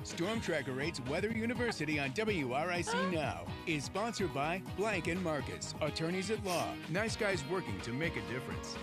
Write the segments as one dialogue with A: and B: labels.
A: Storm Tracker rates Weather University on WRIC Now is sponsored by Blank and Marcus, attorneys at law. Nice guys working to make a difference.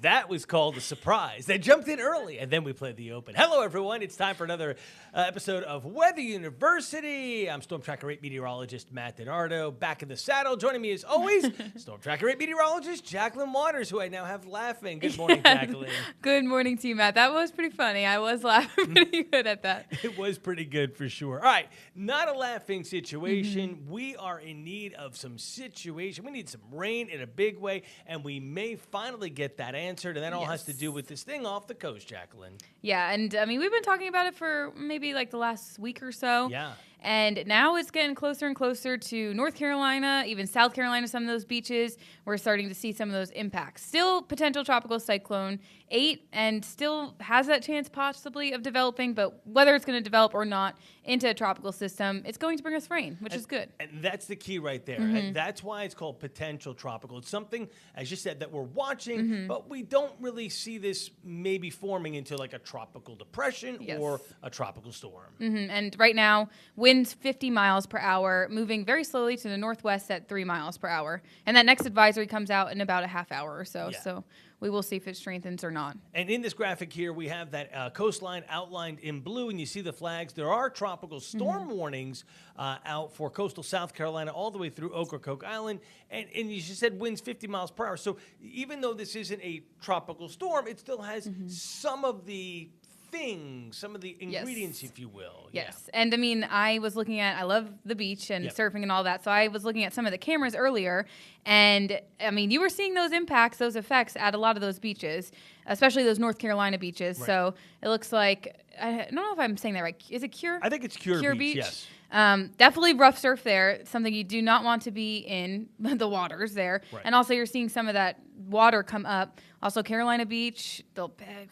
B: That was called a surprise. They jumped in early, and then we played the open. Hello, everyone. It's time for another episode of Weather University. I'm Storm Tracker 8 meteorologist Matt DiNardo, back in the saddle. Joining me, as always, Storm Tracker 8 meteorologist Jacqueline Waters, who I now have laughing. Good morning, Jacqueline.
C: Good morning to you, Matt. That was pretty funny. I was laughing pretty good at that.
B: It was pretty good for sure. All right, not a laughing situation. We are in need of some situation. We need some rain in a big way, and we may finally get that answer. And that all has to do with this thing off the coast, Jacqueline.
C: Yeah, and I mean, we've been talking about it for maybe like the last week or so.
B: Yeah.
C: And now it's getting closer and closer to North Carolina, even South Carolina, some of those beaches. We're starting to see some of those impacts. Still potential tropical cyclone 8, and still has that chance possibly of developing, but whether it's going to develop or not into a tropical system, it's going to bring us rain, which is good.
B: And that's the key right there. And that's why it's called potential tropical. It's something, as you said, that we're watching, but we don't really see this maybe forming into like a tropical depression or a tropical storm.
C: And right now, winds 50 miles per hour, moving very slowly to the northwest at 3 miles per hour. And that next advisory comes out in about a half hour or so.
B: Yeah.
C: So we will see if it strengthens or not.
B: And in this graphic here, we have that coastline outlined in blue, and you see the flags. There are tropical storm warnings out for coastal South Carolina all the way through Ocracoke Island. And you just said winds 50 miles per hour. So even though this isn't a tropical storm, it still has some of the things, some of the ingredients, if you will.
C: Yes. And I mean, I love the beach and surfing and all that. So I was looking at some of the cameras earlier. And I mean, you were seeing those impacts, those effects at a lot of those beaches, especially those North Carolina beaches. Right. So it looks like, I don't know if I'm saying that right. Is it Cure?
B: I think it's Cure Beach, yes.
C: Definitely rough surf there, something you do not want to be in the waters there. Right. And also you're seeing some of that water come up. Also Carolina Beach, the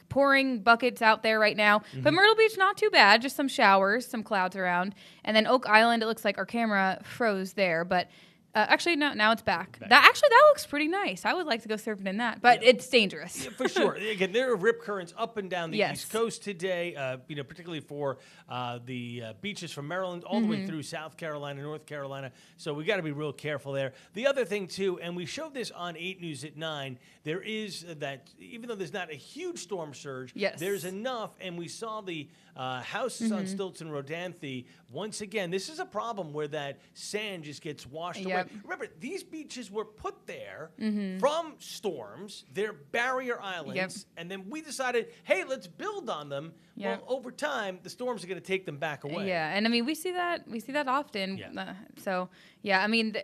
C: pouring buckets out there right now. But Myrtle Beach, not too bad, just some showers, some clouds around. And then Oak Island, it looks like our camera froze there, but actually, no, now it's back. That looks pretty nice. I would like to go surfing in that, but it's dangerous.
B: Yeah, for sure. Again, there are rip currents up and down the East Coast today, particularly for the beaches from Maryland all the way through South Carolina, North Carolina. So we got to be real careful there. The other thing, too, and we showed this on 8 News at 9, there is that, even though there's not a huge storm surge, there's enough, and we saw the houses on stilts in Rodanthe. Once again, this is a problem where that sand just gets washed away. Remember, these beaches were put there from storms. They're barrier islands. And then we decided, hey, let's build on them. Well, over time, the storms are going to take them back away.
C: Yeah, and I mean, we see that often. I mean,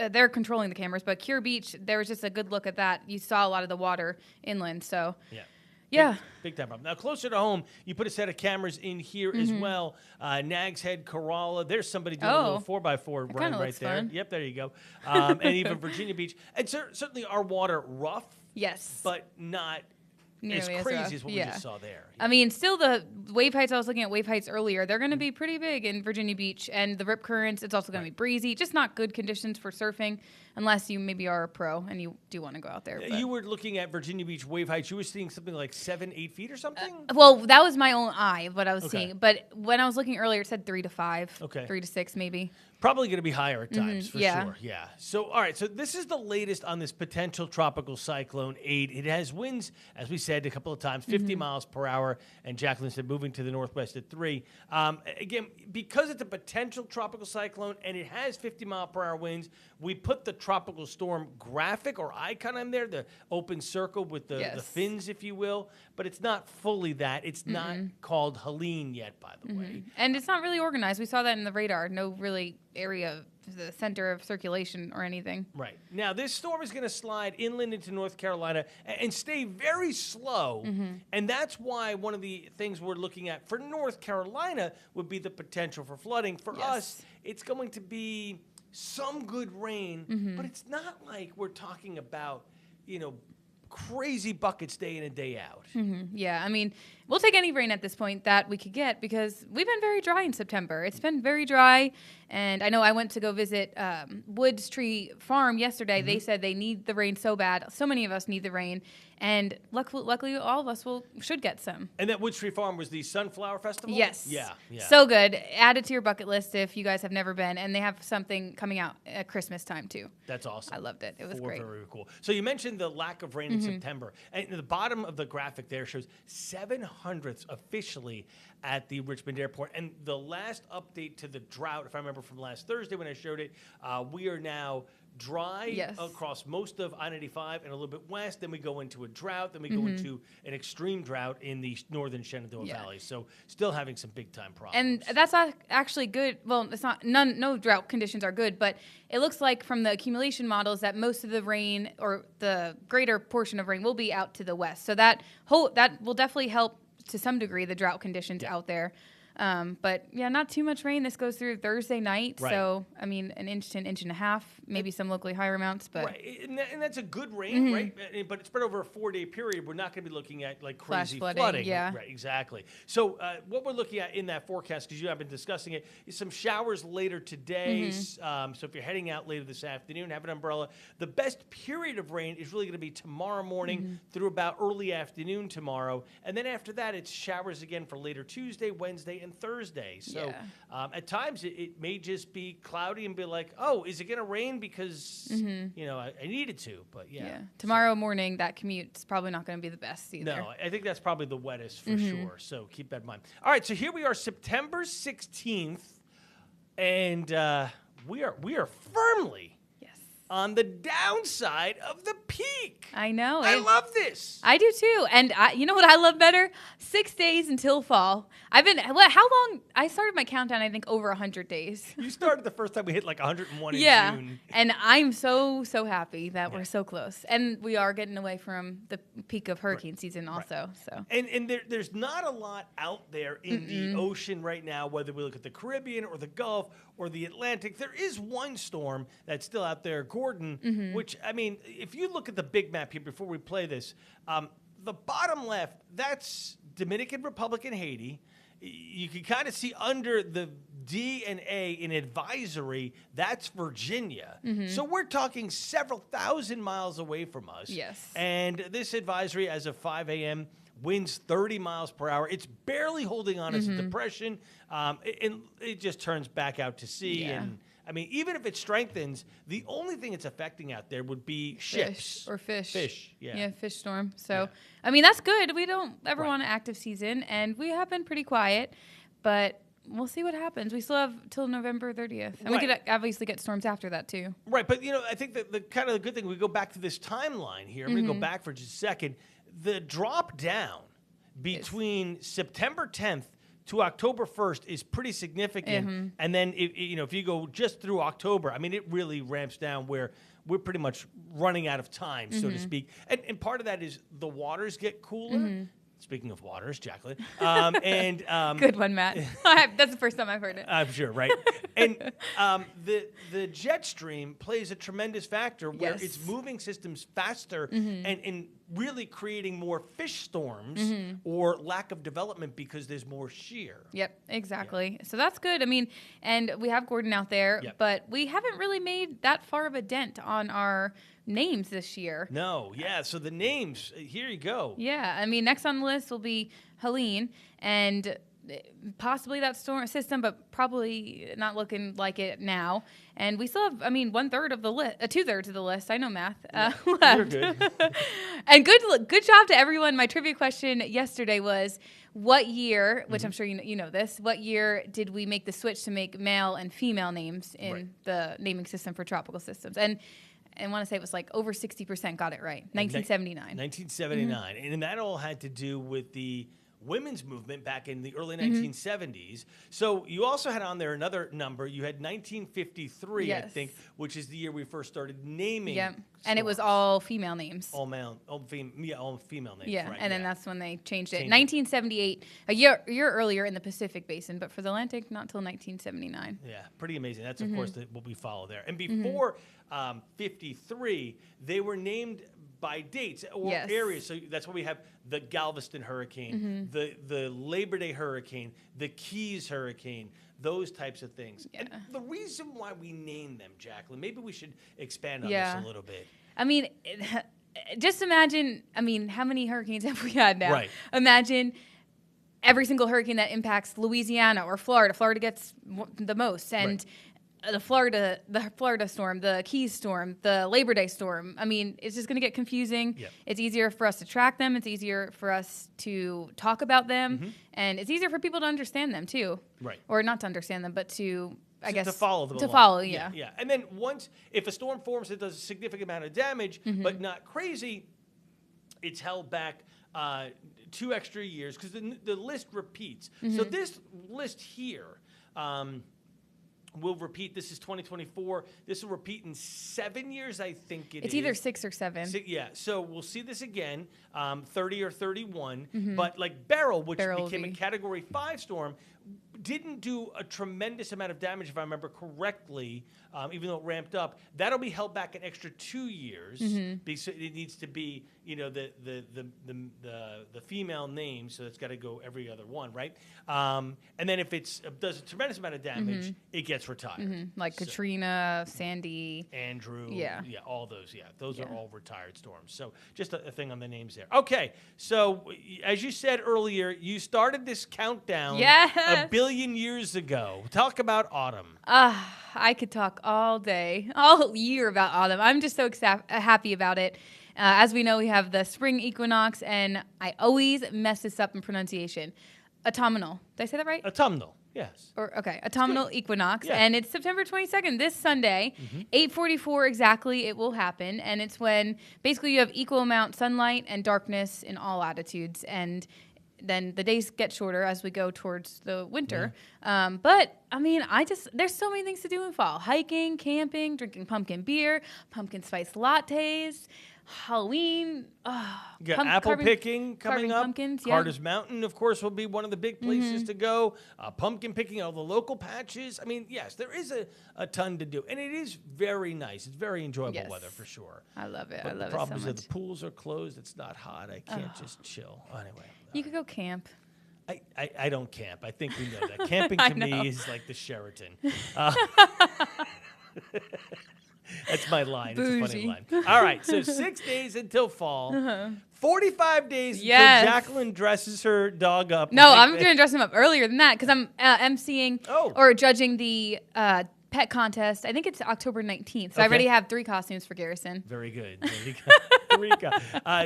C: they're controlling the cameras, but Cure Beach, there was just a good look at that. You saw a lot of the water inland, so... Yeah.
B: Big time problem. Now, closer to home, you put a set of cameras in here as well. Nags Head, Corolla. There's somebody doing a little 4x4 run right there.
C: Fun.
B: Yep, there you go. And even Virginia Beach. And certainly our water rough.
C: Yes.
B: But not as crazy as what we just saw there.
C: I mean, still the wave heights, I was looking at wave heights earlier, they're going to be pretty big in Virginia Beach. And the rip currents, it's also going to be breezy. Just not good conditions for surfing unless you maybe are a pro and you do want to go out there.
B: You were looking at Virginia Beach wave heights. You were seeing something like 7-8 feet or something?
C: Well, that was my own eye, what I was seeing. But when I was looking earlier, it said 3 to 5. 3 to 6 maybe.
B: Probably going to be higher at times, for sure. Yeah. So, all right. So this is the latest on this potential tropical cyclone 8. It has winds, as we said a couple of times, 50 miles per hour. And Jacqueline said moving to the northwest at 3. Again, because it's a potential tropical cyclone and it has 50 mile per hour winds, we put the tropical storm graphic or icon on there, the open circle with the fins, if you will. But it's not fully that. It's not called Helene yet, by the way.
C: And it's not really organized. We saw that in the radar. No really area, the center of circulation or anything.
B: Right. Now, this storm is going to slide inland into North Carolina and stay very slow. And that's why one of the things we're looking at for North Carolina would be the potential for flooding. For us, it's going to be some good rain, but it's not like we're talking about, crazy buckets day in and day out.
C: Yeah, I mean, we'll take any rain at this point that we could get because we've been very dry in September. It's been very dry, and I know I went to go visit Woods Tree Farm yesterday. They said they need the rain so bad. So many of us need the rain, And luckily, all of us should get some.
B: And that Wood Street Farm was the Sunflower Festival?
C: Yes.
B: Yeah.
C: So good. Add it to your bucket list if you guys have never been. And they have something coming out at Christmas time, too.
B: That's awesome.
C: I loved it. It was great.
B: Very cool. So you mentioned the lack of rain in September. And the bottom of the graphic there shows 700ths officially at the Richmond Airport. And the last update to the drought, if I remember from last Thursday when I showed it, we are now dry across most of I-95 and a little bit west. Then we go into a drought. Then we go into an extreme drought in the northern Shenandoah Valley. So still having some big time problems.
C: And that's actually good. Well, it's not. No drought conditions are good, but it looks like from the accumulation models that most of the rain or the greater portion of rain will be out to the west. So that will definitely help to some degree the drought conditions out there. But yeah, not too much rain. This goes through Thursday night. Right. So, I mean, an inch to an inch and a half, maybe some locally higher amounts. But
B: right. And that's a good rain, right? But it's spread over a 4-day period. We're not going to be looking at like crazy flooding.
C: Yeah.
B: Right, exactly. So what we're looking at in that forecast, because you have been discussing it, is some showers later today. So if you're heading out later this afternoon, have an umbrella. The best period of rain is really going to be tomorrow morning through about early afternoon tomorrow. And then after that, it's showers again for later Tuesday, Wednesday, and Thursday. So at times it may just be cloudy and be like, oh, is it going to rain because, I needed to. But
C: tomorrow morning, that commute's probably not going to be the best either.
B: No, I think that's probably the wettest for sure. So keep that in mind. All right, so here we are, September 16th, and we are firmly on the downside of the peak.
C: I know.
B: I love this.
C: I do too. And you know what I love better? 6 days until fall. How long? I started my countdown, I think, over 100 days.
B: You started the first time we hit like 101 in June.
C: And I'm so happy that we're so close. And we are getting away from the peak of hurricane season also. So.
B: And there's not a lot out there in the ocean right now, whether we look at the Caribbean or the Gulf or the Atlantic. There is one storm that's still out there, Gordon, which, I mean, if you look at the big map here before we play this, the bottom left, that's Dominican Republic and Haiti. You can kind of see under the D and A in advisory, that's Virginia. So we're talking several thousand miles away from us.
C: Yes.
B: And this advisory, as of 5 a.m., winds 30 miles per hour. It's barely holding on as a depression. And it just turns back out to sea.
C: Yeah.
B: And I mean, even if it strengthens, the only thing it's affecting out there would be ships.
C: Fish.
B: Fish,
C: Yeah, fish storm. So, I mean, that's good. We don't ever want an active season, and we have been pretty quiet, but we'll see what happens. We still have till November 30th. And we could obviously get storms after that, too.
B: Right, but, I think that the kind of the good thing, we go back to this timeline here. I'm going to go back for just a second. The drop down between September 10th to October 1st is pretty significant. And then, if you go just through October, I mean, it really ramps down where we're pretty much running out of time, so to speak. And part of that is the waters get cooler. Speaking of waters, Jacqueline.
C: Good one, Matt. That's the first time I've heard it.
B: I'm sure, right? And the jet stream plays a tremendous factor where it's moving systems faster and really creating more fish storms or lack of development because there's more shear.
C: Yep, exactly. So that's good. I mean, and we have Gordon out there, but we haven't really made that far of a dent on our names this year.
B: No, so the names, here you go.
C: Yeah, I mean, next on the list will be Helene, and possibly that storm system, but probably not looking like it now. And we still have, 1/3 of the list, 2/3 of the list. I know math. Left.
B: You're good.
C: And good job to everyone. My trivia question yesterday was, what year, which I'm sure you know this, what year did we make the switch to make male and female names in the naming system for tropical systems? And I want to say it was like over 60% got it right. 1979.
B: 1979. And that all had to do with the women's movement back in the early 1970s. So you also had on there another number. You had 1953, I think, which is the year we first started naming.
C: Yeah, and it was all female names.
B: All female names.
C: Yeah,
B: right,
C: and then that's when they changed it. 1978, a year earlier in the Pacific Basin, but for the Atlantic, not till 1979.
B: Yeah, pretty amazing. That's, of course, what we follow there. And before 53, they were named by dates or areas. So that's why we have the Galveston hurricane, the Labor Day hurricane, the Keys hurricane, those types of things. Yeah. And the reason why we name them, Jacqueline, maybe we should expand on this a little bit.
C: I mean, just imagine, I mean, how many hurricanes have we had now?
B: Right.
C: Imagine every single hurricane that impacts Louisiana or Florida. Florida gets the most. And the Florida storm, the Keys storm, the Labor Day storm. I mean, it's just going to get confusing.
B: Yep.
C: It's easier for us to track them. It's easier for us to talk about them. And it's easier for people to understand them, too.
B: Right.
C: Or not to understand them, but to... I guess
B: to follow them.
C: To
B: along.
C: follow, yeah.
B: Yeah. And then if a storm forms, it does a significant amount of damage, but not crazy, it's held back 2 extra years because the list repeats. So this list here will repeat. This is 2024. This will repeat in 7 years, I think
C: it's either 6 or 7.
B: Yeah. So we'll see this again, 30 or 31. But like Beryl, which became a Category 5 storm, didn't do a tremendous amount of damage, if I remember correctly, even though it ramped up. That'll be held back an extra 2 years because it needs to be, the female name, so it's got to go every other one, right? And then if it does a tremendous amount of damage, it gets retired.
C: Like Katrina, Sandy,
B: Andrew, all those, those are all retired storms. So just a thing on the names there. Okay, so as you said earlier, you started this countdown a billion years ago. Talk about autumn.
C: I could talk all day, all year about autumn. I'm just so happy about it. As we know, we have the spring equinox, and I always mess this up in pronunciation. Autumnal. Did I say that right?
B: Autumnal, yes.
C: Autumnal equinox,
B: Yeah.
C: and it's September 22nd, this Sunday, 8:44 exactly. It will happen, and it's when basically you have equal amount sunlight and darkness in all latitudes, and then the days get shorter as we go towards the winter. But I mean, there's so many things to do in fall: hiking, camping, drinking pumpkin beer, pumpkin spice lattes, Halloween.
B: You got apple picking coming up.
C: Pumpkins,
B: Carter's Mountain, of course, will be one of the big places to go. Pumpkin picking, all the local patches. I mean, yes, there is a ton to do, and it is very nice. It's very enjoyable weather for sure.
C: I love it.
B: But
C: I love
B: the problem
C: it so
B: is
C: much.
B: that the pools are closed. It's not hot. I can't just chill. Anyway.
C: You could go camp.
B: I don't camp. I think we know that. Camping to me is like the Sheraton. That's my line.
C: Bougie.
B: It's a funny line. All right, so 6 days until fall. 45 days until Jacqueline dresses her dog up.
C: No, I'm going to dress him up earlier than that because I'm emceeing
B: Oh.
C: or judging the pet contest. I think it's October 19th. So I already have 3 costumes for Garrison.
B: Very good. There you go.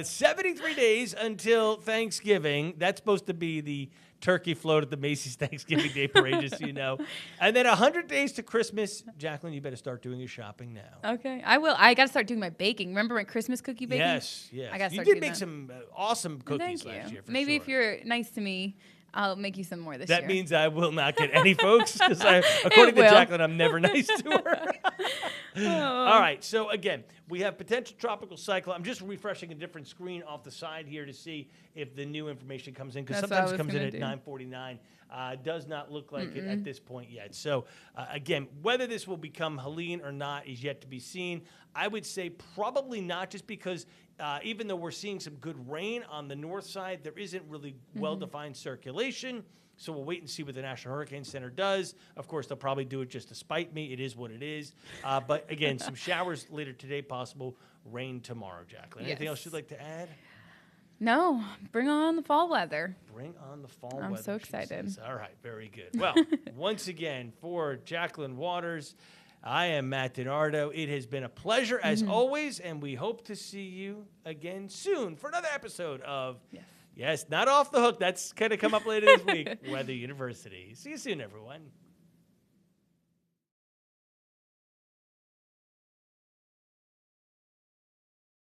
B: 73 days until Thanksgiving. That's supposed to be the turkey float at the Macy's Thanksgiving Day Parade, just so you know. And then 100 days to Christmas. Jacqueline, you better start doing your shopping now.
C: Okay, I will. I got to start doing my baking. Remember my Christmas cookie baking?
B: Yes.
C: I got to
B: You
C: start
B: did
C: doing
B: make
C: that.
B: some awesome cookies
C: Thank
B: last
C: you.
B: year, for
C: Maybe
B: sure.
C: if you're nice to me, I'll make you some more this year.
B: That means I will not get any, folks, because according to
C: will.
B: Jacqueline, I'm never nice to her. All right, so again, we have potential tropical cyclone. I'm just refreshing a different screen off the side here to see if the new information comes in, because
C: That's what I
B: sometimes it
C: was
B: comes in
C: gonna
B: at
C: do.
B: 9:49. Does not look like it at this point yet. So again, whether this will become Helene or not is yet to be seen. I would say probably not, just because even though we're seeing some good rain on the north side, there isn't really well-defined circulation. So we'll wait and see what the National Hurricane Center does. Of course, they'll probably do it just to spite me. It is what it is. But again, some showers later today, possible rain tomorrow, Jacqueline. Anything else you'd like to add?
C: No, bring on the fall weather.
B: Bring on the fall weather.
C: I'm so
B: she
C: excited.
B: says. All right, very good. Well, once again, for Jacqueline Waters, I am Matt DiNardo. It has been a pleasure as always, and we hope to see you again soon for another episode of Yes, Not Off the Hook. That's going to come up later this week. Weather University. See you soon, everyone.